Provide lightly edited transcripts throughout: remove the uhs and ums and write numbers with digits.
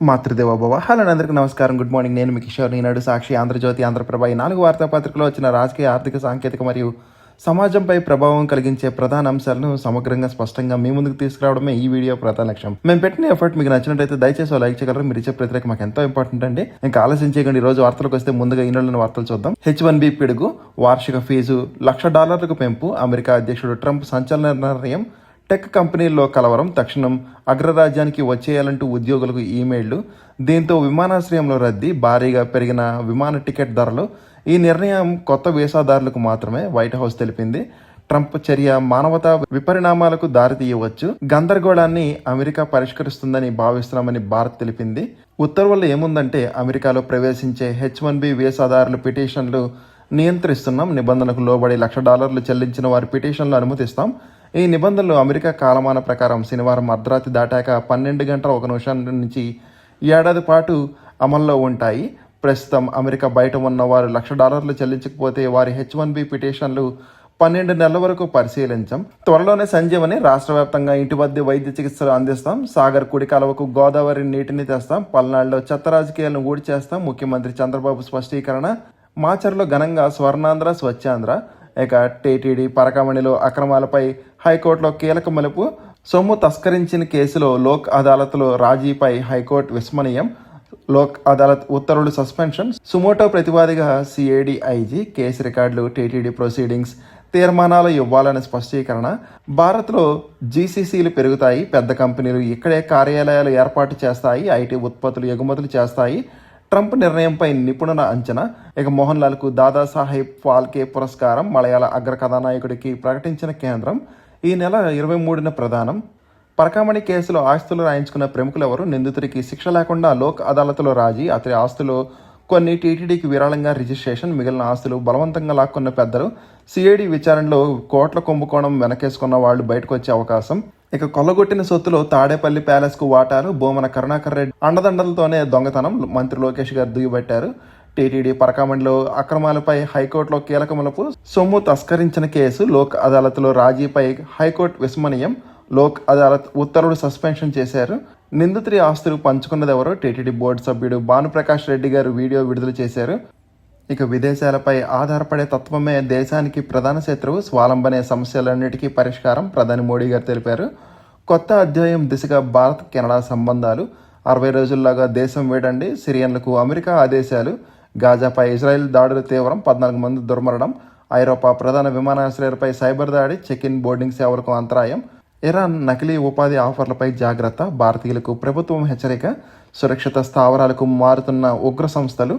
Matrudevobhava. Hello అందరికీ నమస్కారం, good morning. నేను మీ కిషోర్. ఈనాడు సాక్షి, ఆంధ్రజ్యోతి, ఆంధ్రప్రభ ఈ 4 వార్తాపత్రికలో వచ్చిన రాజకీయ, ఆర్థిక, సాంకేతిక మరియు సమాజంపై ప్రభావం కలిగించే ప్రధాన అంశాలను సమగ్రంగా, స్పష్టంగా మీ ముందుకు తీసుకురావడమే ఈ వీడియో ప్రధాన లక్ష్యం. మేము పెట్టిన ఎఫర్ట్ మీకు నచ్చినట్లయితే దయచేసి లైక్ చేయగలరు. మీరు ఇచ్చే ప్రతిరేక మాకు ఎంతో ఇంపార్టెంట్ అండి. ఇంకా ఆలస్యం చేయకండి, ఈ రోజు వార్తలకు వస్తే ముందుగా ఈనాడులోని వార్తలు చూద్దాం. H1B పిడుగు, వార్షిక ఫీజు $1,00,000 పెంపు, అమెరికా అధ్యక్షుడు ట్రంప్ సంచలన నిర్ణయం, టెక్ కంపెనీల్లో కలవరం, తక్షణం అగ్రరాజ్యానికి వచ్చేయాలంటూ ఉద్యోగులకు ఈమెయిళ్లు, దీంతో విమానాశ్రయంలో రద్దీ, భారీగా పెరిగిన విమాన టికెట్ ధరలు. ఈ నిర్ణయం కొత్త వీసాదారులకు మాత్రమే, వైట్ హౌస్ తెలిపింది. ట్రంప్ చర్య మానవతా విపరిణామాలకు దారితీయవచ్చు, గందరగోళాన్ని అమెరికా పరిష్కరిస్తుందని భావిస్తున్నామని భారత్ తెలిపింది. ఉత్తర్వుల్లో ఏముందంటే, అమెరికాలో ప్రవేశించే H1B వీసాదారుల పిటిషన్లు నియంత్రిస్తున్నాం, నిబంధనలకు లోబడి $1,00,000 చెల్లించిన వారి పిటిషన్లు అనుమతిస్తాం. ఈ నిబంధనలు అమెరికా కాలమాన ప్రకారం శనివారం అర్ధరాత్రి దాటాక 12 గంటల 1 నిమిషం నుంచి ఏడాది పాటు అమల్లో ఉంటాయి. ప్రస్తుతం అమెరికా బయట ఉన్న వారు $1,00,000 చెల్లించకపోతే వారి H1B పిటిషన్లు 12 నెలల వరకు పరిశీలించాం. త్వరలోనే సంజీవని, రాష్ట్ర వ్యాప్తంగా ఇంటి వద్ద వైద్య చికిత్సలు అందిస్తాం. సాగర్ కుడి కాలువకు గోదావరి నీటిని తెస్తాం. పల్నాడులో చెత్త రాజకీయాలను ఊడి చేస్తాం, ముఖ్యమంత్రి చంద్రబాబు స్పష్టీకరణ. మాచర్లో ఘనంగా స్వర్ణాంధ్ర, స్వచ్ఛాంధ్ర. ఇక టీటీడీ పరకామణిలో అక్రమాలపై హైకోర్టులో కీలక మలుపు, సొమ్ము తస్కరించిన కేసులో లోక్ అదాలత్లో రాజీపై హైకోర్టు విస్మరణీయం, లోక్ అదాలత్ ఉత్తర్వులు సస్పెన్షన్. సుమోటో ప్రతివాదిగా CID IG, case records, TTD proceedings, తీర్మానాలు ఇవ్వాలని స్పష్టీకరణ. భారత్లో జీసీసీలు పెరుగుతాయి, పెద్ద కంపెనీలు ఇక్కడే కార్యాలయాలు ఏర్పాటు చేస్తాయి, ఐటీ ఉత్పత్తులు ఎగుమతులు చేస్తాయి. ట్రంప్ నిర్ణయంపై నిపుణుల అంచనా. ఇక మోహన్ లాల్కు దాదాసాహెబ్ ఫాల్కే పురస్కారం మలయాళ అగ్ర కథానాయకుడికి ప్రకటించిన కేంద్రం. ఈ నెల 23న ప్రదానం. పరకామణి కేసులో ఆస్తులు రాయించుకున్న ప్రముఖులెవరు? నిందితుడికి శిక్ష లేకుండా లోక్ అదాలత్లో రాజీ, అతని ఆస్తులు కొన్ని టీటీడీకి విరాళంగా రిజిస్ట్రేషన్, మిగిలిన ఆస్తులు బలవంతంగా లాక్కున్న పెద్దలు. సిఐడి విచారణలో కోట్ల కుంభకోణం వెనకేసుకున్న వాళ్ళు బయటకు వచ్చే అవకాశం. ఇక కొల్లగొట్టిన సొత్తులో తాడేపల్లి ప్యాలెస్కు వాటాలు, భూమన కరుణాకర్ రెడ్డి అండదండలతోనే దొంగతనం, మంత్రి లోకేష్ గారు దుయ్యబట్టారు. టీటీడీ పరకామణిలో అక్రమాలపై హైకోర్టులో కీలక మలుపు, సొమ్ము తస్కరించిన కేసు లోక్ అదాలత్లో రాజీపై హైకోర్టు విస్మరణీయం, లోక్ అదాలత్ ఉత్తర్వులు సస్పెన్షన్ చేశారు. నిందితుడి ఆస్తులు పంచుకున్నదెవరో టీటీడీ బోర్డు సభ్యుడు భానుప్రకాష్ రెడ్డి గారు వీడియో విడుదల చేశారు. ఇక విదేశాలపై ఆధారపడే తత్వమే దేశానికి ప్రధాన శత్రువు, స్వాలంబనే సమస్యలన్నిటికీ పరిష్కారం, ప్రధాని మోడీ గారు తెలిపారు. కొత్త అధ్యాయం దిశగా భారత్ కెనడా సంబంధాలు. 60 రోజుల్లాగా దేశం వేడండి, సిరియన్లకు అమెరికా ఆదేశాలు. గాజాపై ఇజ్రాయెల్ దాడులు తీవ్రం, 14 మంది దుర్మరణం. ఐరోపా ప్రధాన విమానాశ్రయాలపై సైబర్ దాడి, చెక్ ఇన్ బోర్డింగ్ సేవలకు అంతరాయం. ఇరాన్ నకిలీ ఉపాధి ఆఫర్లపై జాగ్రత్త, భారతీయులకు ప్రభుత్వం హెచ్చరిక. సురక్షిత స్థావరాలకు మారుతున్న ఉగ్ర సంస్థలు.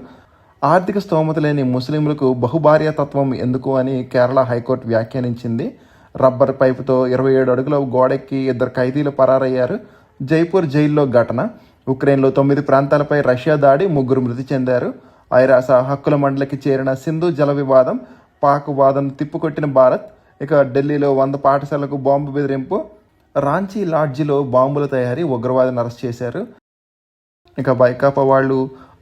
ఆర్థిక స్తోమత లేని ముస్లింలకు బహుభార్యాతత్వం ఎందుకు అని కేరళ హైకోర్టు వ్యాఖ్యానించింది. రబ్బర్ పైపుతో 27 అడుగుల గోడెక్కి 2 ఖైదీలు పరారయ్యారు. జైపూర్ జైల్లో ఘటన. ఉక్రెయిన్లో 9 ప్రాంతాలపై రష్యా దాడి, 3 మృతి చెందారు. ఐరాస హక్కుల మండలికి చేరిన సింధు జల వివాదం, పాక్ వాదన తిప్పుకొట్టిన భారత్. ఇక ఢిల్లీలో 100 పాఠశాలకు బాంబు బెదిరింపు. రాంచీ లాడ్జిలో బాంబుల తయారీ, ఉగ్రవాదిని అరెస్ట్ చేశారు. ఇక వైకాపా వాళ్ళు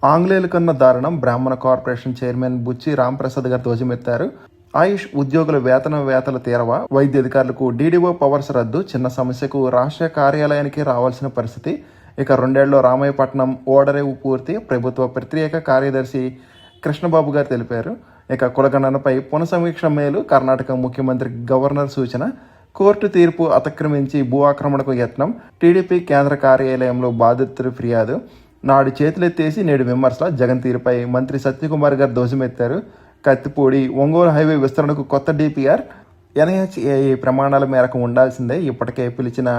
ఆంగ్లేయుల కన్నా దారుణం, బ్రాహ్మణ కార్పొరేషన్ చైర్మన్ బుచ్చి రాంప్రసాద్ గారు ధ్వజమెత్తారు. ఆయుష్ ఉద్యోగుల వేతల తీరవ, వైద్య అధికారులకు డీడీఓ పవర్స్ రద్దు, చిన్న సమస్యకు రాష్ట్ర కార్యాలయానికి రావాల్సిన పరిస్థితి. ఇక 2 ఏళ్లలో రామాయపట్నం ఓడరేవు పూర్తి, ప్రభుత్వ ప్రత్యేక కార్యదర్శి కృష్ణబాబు గారు తెలిపారు. ఇక కులగణనపై పునఃసమీక్ష మేలు, కర్ణాటక ముఖ్యమంత్రి గవర్నర్ సూచన. కోర్టు తీర్పు అతిక్రమించి భూ ఆక్రమణకు యత్నం, టీడీపీ కేంద్ర కార్యాలయంలో బాధితులు ఫిర్యాదు. నాడు చేతులెత్తేసి నేడు విమర్శల, జగన్ తీరుపై మంత్రి సత్యకుమార్ గారు ధ్వజమెత్తారు. కత్తిపూడి ఒంగోలు హైవే విస్తరణకు కొత్త డిపిఆర్, NHAI ప్రమాణాల మేరకు ఉండాల్సిందే, ఇప్పటికే పిలిచిన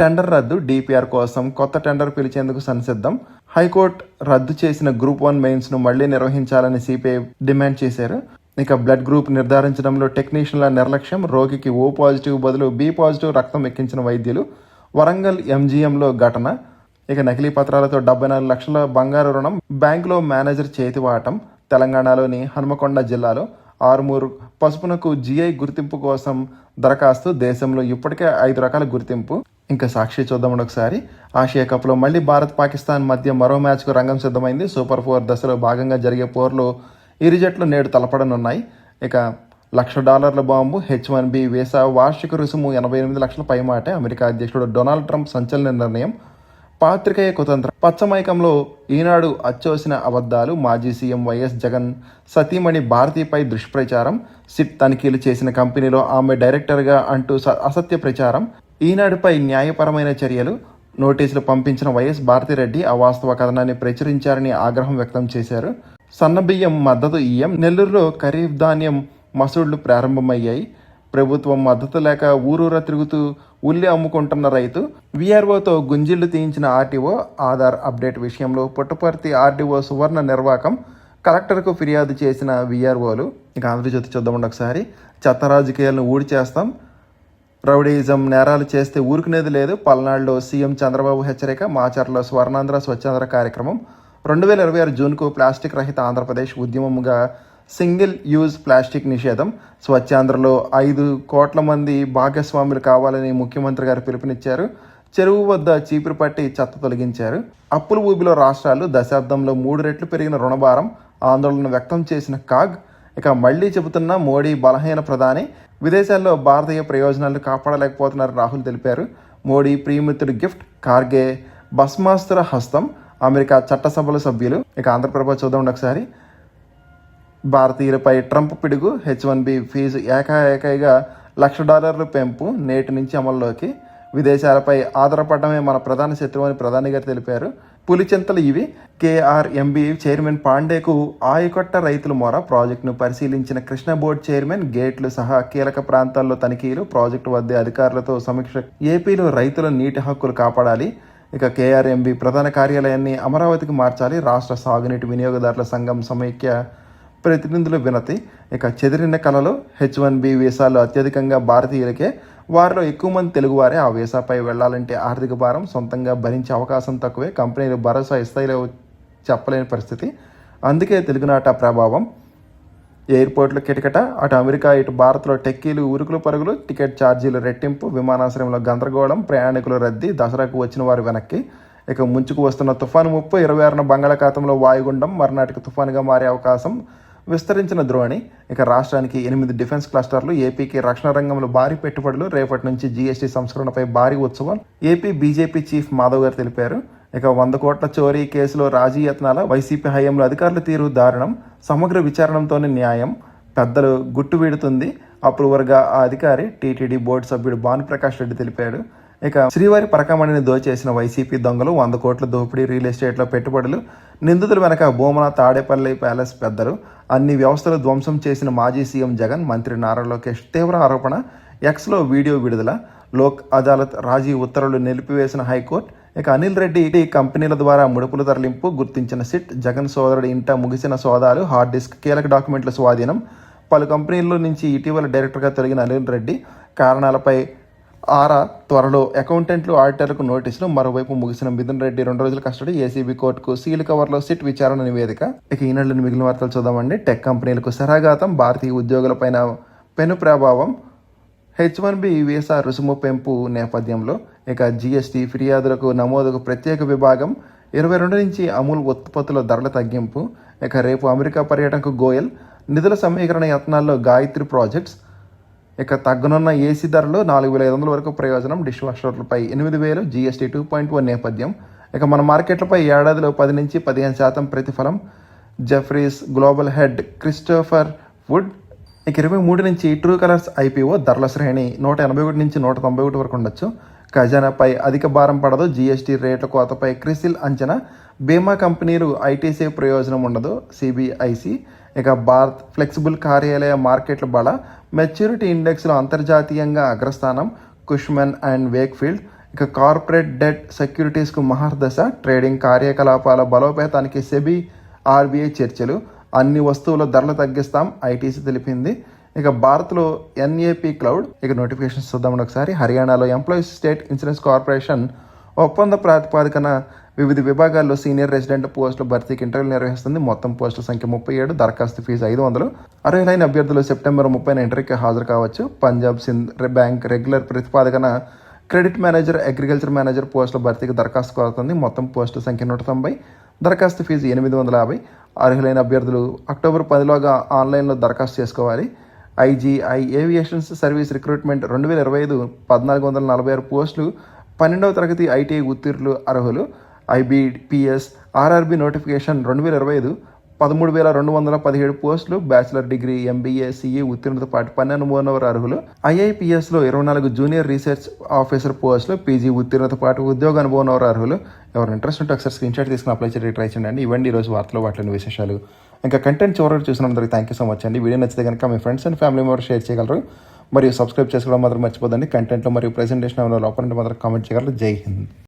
టెండర్ రద్దు, డిపిఆర్ కోసం కొత్త టెండర్ పిలిచేందుకు సంసిద్ధం. హైకోర్టు రద్దు చేసిన గ్రూప్ 1 మెయిన్స్ను మళ్లీ నిర్వహించాలని సిపిఐ డిమాండ్ చేశారు. ఇక బ్లడ్ గ్రూప్ నిర్ధారించడంలో టెక్నీషియన్ల నిర్లక్ష్యం, రోగికి O పాజిటివ్ బదులు B పాజిటివ్ రక్తం ఎక్కించిన వైద్యులు. వరంగల్ MGMలో ఘటన. ఇక నకిలీ పత్రాలతో 74 లక్షల బంగారు రుణం, బ్యాంకులో మేనేజర్ చేతివాటం. తెలంగాణలోని హనుమకొండ జిల్లాలో ఆరుమూరు పసుపునకు GI గుర్తింపు కోసం దరఖాస్తు, దేశంలో ఇప్పటికే 5 రకాల గుర్తింపు. ఇంకా సాక్షి చూద్దాం ఒకసారి. ఆసియా కప్లో మళ్లీ భారత్ పాకిస్తాన్ మధ్య మరో మ్యాచ్కు రంగం సిద్ధమైంది. సూపర్ 4 దశలో భాగంగా జరిగే పోర్లో ఇరు జట్లు నేడు తలపడనున్నాయి. ఇక $1,00,000 బాంబు, H1B వీసా వార్షిక రుసుము 88 లక్షల పైమాటే. అమెరికా అధ్యక్షుడు డొనాల్డ్ ట్రంప్ సంచలన నిర్ణయం. పాత్రికేయ కుతంత్రం. పచ్చమైకంలో ఈనాడు అచ్చోసిన అబద్ధాలు. మాజీ సీఎం వైఎస్ జగన్ సతీమణి భారతిపై దుష్ప్రచారం. సిట్ తనిఖీలు చేసిన కంపెనీలో ఆమె డైరెక్టర్గా అంటూ అసత్య ప్రచారం. ఈనాడుపై న్యాయపరమైన చర్యలు. నోటీసులు పంపించిన వైఎస్ భారతిరెడ్డి అవాస్తవ కథనాన్ని ప్రచురించారని ఆగ్రహం వ్యక్తం చేశారు. సన్నబియ్యం మద్దతు ఈఎం. నెల్లూరులో ఖరీఫ్ ధాన్యం మసూళ్లు ప్రారంభమయ్యాయి. ప్రభుత్వం మద్దతు లేక ఊరూరా తిరుగుతూ ఉల్లి అమ్ముకుంటున్న రైతు. వీఆర్ఓతో గుంజిళ్లు తీయించిన ఆర్టీఓ. ఆధార్ అప్డేట్ విషయంలో పుట్టపర్తి ఆర్టీఓ సువర్ణ నిర్వాకం. కలెక్టర్కు ఫిర్యాదు చేసిన వీఆర్ఓలు. ఇక ఆంధ్రజ్యోతి చూద్దామండి ఒకసారి. చెత్త రాజకీయాలను ఊడి చేస్తాం, రౌడీయిజం నేరాలు చేస్తే ఊరుకునేది లేదు. పల్నాడులో సీఎం చంద్రబాబు హెచ్చరిక. మాచర్లో స్వర్ణాంధ్ర స్వచ్ఛాంధ్ర కార్యక్రమం. 2026 జూన్కు ప్లాస్టిక్ రహిత ఆంధ్రప్రదేశ్ ఉద్యమంగా సింగిల్ యూజ్ ప్లాస్టిక్ నిషేధం. స్వచ్ఛాంధ్రలో 5 కోట్ల మంది భాగస్వాములు కావాలని ముఖ్యమంత్రి గారు పిలుపునిచ్చారు. చెరువు వద్ద చీపురు పట్టి చెత్త తొలగించారు. అప్పుల ఊబిలో రాష్ట్రాలు. దశాబ్దంలో 3 రెట్లు పెరిగిన రుణభారం. ఆందోళన వ్యక్తం చేసిన కాగ్. ఇక మళ్లీ చెబుతున్న మోడీ బలహీన ప్రధాని. విదేశాల్లో భారతీయ ప్రయోజనాలను కాపాడలేకపోతున్నారని రాహుల్ తెలిపారు. మోడీ ప్రియమిత్రుడు గిఫ్ట్. కార్గే భస్మాస్త్ర హస్తం. అమెరికా చట్టసభల సభ్యులు. ఇక ఆంధ్రప్రభ చూద్దాం ఒకసారి. భారతీయులపై ట్రంప్ పిడుగు. H1B ఫీజు ఏకాఏకైగా $1,00,000 పెంపు నేటి నుంచి అమల్లోకి. విదేశాలపై ఆధారపడమే మన ప్రధాన శత్రువు అని ప్రధాని గారు తెలిపారు. పులిచింతలు ఇవి. KRMB చైర్మన్ పాండేకు ఆయుకొట్ట రైతుల మొర. ప్రాజెక్టును పరిశీలించిన కృష్ణ బోర్డు చైర్మన్. గేట్లు సహా కీలక ప్రాంతాల్లో తనిఖీలు. ప్రాజెక్టు వద్ద అధికారులతో సమీక్ష. ఏపీలో రైతుల నీటి హక్కులు కాపాడాలి. ఇక KRMB ప్రధాన కార్యాలయాన్ని అమరావతికి మార్చాలి. రాష్ట్ర సాగునీటి వినియోగదారుల సంఘం సమైక్య ప్రతినిధుల వినతి. ఇక చెదిరిన కళలో. H1B వీసాలు అత్యధికంగా భారతీయులకే. వారిలో ఎక్కువ మంది తెలుగువారే. ఆ వీసాపై వెళ్లాలంటే ఆర్థిక భారం. సొంతంగా భరించే అవకాశం తక్కువే. కంపెనీలు భరోసా ఇస్తాయిలో చెప్పలేని పరిస్థితి. అందుకే తెలుగునాట ప్రభావం. ఎయిర్పోర్ట్లు కిటకిట. అటు అమెరికా ఇటు భారత్లో టెక్కీలు ఉరుకులు పరుగులు. టికెట్ ఛార్జీలు రెట్టింపు. విమానాశ్రయంలో గందరగోళం. ప్రయాణికుల రద్దీ. దసరాకు వచ్చిన వారు వెనక్కి. ఇక ముంచుకు వస్తున్న తుఫాను ముప్పు. 26న బంగాళాఖాతంలో వాయుగుండం. మర్నాటికి తుఫానుగా మారే అవకాశం. విస్తరించిన ద్రోణి. ఇక రాష్ట్రానికి 8 డిఫెన్స్ క్లస్టర్లు. ఏపీకి రక్షణ రంగంలో భారీ పెట్టుబడులు. రేపటి నుంచి జీఎస్టీ సంస్కరణపై భారీ ఉత్సవం. ఏపీ బీజేపీ చీఫ్ మాధవ్ గారు తెలిపారు. ఇక 100 కోట్ల చోరీ కేసులో రాజీ యత్నాల. వైసీపీ హయాంలో అధికారుల తీరు దారుణం. సమగ్ర విచారణతోనే న్యాయం. పెద్దలు గుట్టు వీడుతుంది. అప్రూవర్గా ఆ అధికారి టీటీడీ బోర్డు సభ్యుడు భానుప్రకాష్ రెడ్డి తెలిపాడు. ఇక శ్రీవారి పరకామణిని దోచేసిన వైసీపీ దొంగలు. 100 కోట్ల దోపిడీ. రియల్ ఎస్టేట్లో పెట్టుబడులు. నిందితుల వెనక భూమన తాడేపల్లి ప్యాలెస్ పెద్దలు. అన్ని వ్యవస్థలు ధ్వంసం చేసిన మాజీ సీఎం జగన్. మంత్రి నారా లోకేష్ తీవ్ర ఆరోపణ. ఎక్స్లో వీడియో విడుదల. లోక్ అదాలత్ రాజీ ఉత్తర్వులు నిలిపివేసిన హైకోర్టు. ఇక అనిల్ రెడ్డి కంపెనీల ద్వారా ముడుపులు తరలింపు గుర్తించిన సిట్. జగన్ సోదరుడి ఇంట ముగిసిన సోదాలు. హార్డ్ డిస్క్ కీలక డాక్యుమెంట్ల స్వాధీనం. పలు కంపెనీల నుంచి ఇటీవల డైరెక్టర్గా తొలగిన అనిల్ రెడ్డి కారణాలపై ఆరా. త్వరలో అకౌంటెంట్లు ఆడిటర్లకు నోటీసులు. మరోవైపు ముగిసిన మిథున్ రెడ్డి 2 రోజుల కస్టడీ. ఏసీబీ కోర్టుకు సీల్ కవర్లో సిట్ విచారణ నివేదిక. ఇక ఈనాడు మిగిలిన వార్తలు చూద్దామండి. టెక్ కంపెనీలకు శరాఘాతం. భారతీయ ఉద్యోగులపైన పెను ప్రభావం. H1B వీసా రుసుము పెంపు నేపథ్యంలో. ఇక జీఎస్టీ ఫిర్యాదులకు నమోదుకు ప్రత్యేక విభాగం. 22 నుంచి అమూల్ ఉత్పత్తుల ధరల తగ్గింపు. ఇక రేపు అమెరికా పర్యటనకు గోయల్. నిధుల సమీకరణ యత్నాల్లో గాయత్రి ప్రాజెక్ట్స్. ఇక తగ్గనున్న ఏసీ ధరలు 4,500 వరకు ప్రయోజనం. డిష్ వాషర్లపై 8,000. జీఎస్టీ 2.1 నేపథ్యం. ఇక మన మార్కెట్లపై ఏడాదిలో 10 నుంచి 15% ప్రతిఫలం. Jefferies global head Christopher Wood. ఇక 23 నుంచి ట్రూ కలర్స్ IPO. ధరల శ్రేణి 181 నుంచి 191 వరకు ఉండొచ్చు. ఖజానాపై అధిక భారం పడదు. జీఎస్టీ రేట్ల కోతపై క్రిసిల్ అంచనా. బీమా కంపెనీలు ఐటీసీ ప్రయోజనం ఉండదు. CBIC. ఇక భారత్ ఫ్లెక్సిబుల్ కార్యాలయ మార్కెట్ల బల. మెచ్యూరిటీ ఇండెక్స్లో అంతర్జాతీయంగా అగ్రస్థానం. కుష్మన్ అండ్ వేక్ఫీల్డ్. ఇక కార్పొరేట్ డెట్ సెక్యూరిటీస్కు మహర్దశ. ట్రేడింగ్ కార్యకలాపాల బలోపేతానికి సెబీ RBI చర్చలు. అన్ని వస్తువుల ధరలు తగ్గిస్తాం ఐటీసీ తెలిపింది. ఇక భారత్లో NAP క్లౌడ్. ఇక నోటిఫికేషన్స్ చూద్దామని ఒకసారి. హర్యానాలో ఎంప్లాయీస్ స్టేట్ ఇన్సూరెన్స్ కార్పొరేషన్ ఒప్పంద ప్రాతిపాదికన వివిధ విభాగాల్లో సీనియర్ రెసిడెంట్ పోస్టుల భర్తీకి ఇంటర్వ్యూలు నిర్వహిస్తుంది. మొత్తం పోస్టుల సంఖ్య 37. దరఖాస్తు ఫీజు 500. అర్హులైన అభ్యర్థులు సెప్టెంబర్ 30న ఇంటర్వ్యూకి హాజరు కావచ్చు. పంజాబ్ సింధ్ బ్యాంక్ రెగ్యులర్ ప్రతిపాదకన క్రెడిట్ మేనేజర్ అగ్రికల్చర్ మేనేజర్ పోస్టుల భర్తీకి దరఖాస్తు కోరుతుంది. మొత్తం పోస్టుల సంఖ్య 190. దరఖాస్తు ఫీజు 850. అర్హులైన అభ్యర్థులు అక్టోబర్ 10లోగా ఆన్లైన్లో దరఖాస్తు చేసుకోవాలి. IGI ఏవియేషన్స్ సర్వీస్ రిక్రూట్మెంట్ 2025 1,446 పోస్టులు 12వ తరగతి ఐటీఐ ఉత్తీర్ణులు అర్హులు. ఐబీపీఎస్ ఆర్ఆర్బీ నోటిఫికేషన్ 2025 13,217 పోస్టులు. బ్యాచిలర్ డిగ్రీ ఎంబీఏ సిఈ ఉత్తీర్ణులతో పాటు 12 అనుభవం అర్హులు. ఐఐపీఎస్లో 24 జూనియర్ రీసెర్చ్ ఆఫీసర్ పోస్టులు. పీజీ ఉత్తీర్ణతో పాటు ఉద్యోగ అనుభవం అర్హులు. ఎవరు ఇంట్రెస్ట్ ఉంటే ఒకసారి స్క్రీన్ షాట్ తీసుకుని అప్లై చేయడానికి ట్రై చేయండి. ఇవ్వండి ఈరోజు వార్తలు వాటిలోని విశేషాలు. ఇంకా కంటెంట్ చివరికి చూసినందుకు థ్యాంక్ యూ సో మచ్ అండి. వీడియో నచ్చితే కనుక మీ friends and family members share చేయగలరు. మరియు సబ్స్క్రైబ్ చేసుకోవడం మాత్రం మర్చిపోదండి. కంటెంట్లో మరియు ప్రెజెంటేషన్ లోపల మాత్రం కామెంట్ చేయగలరు. జై హింద్.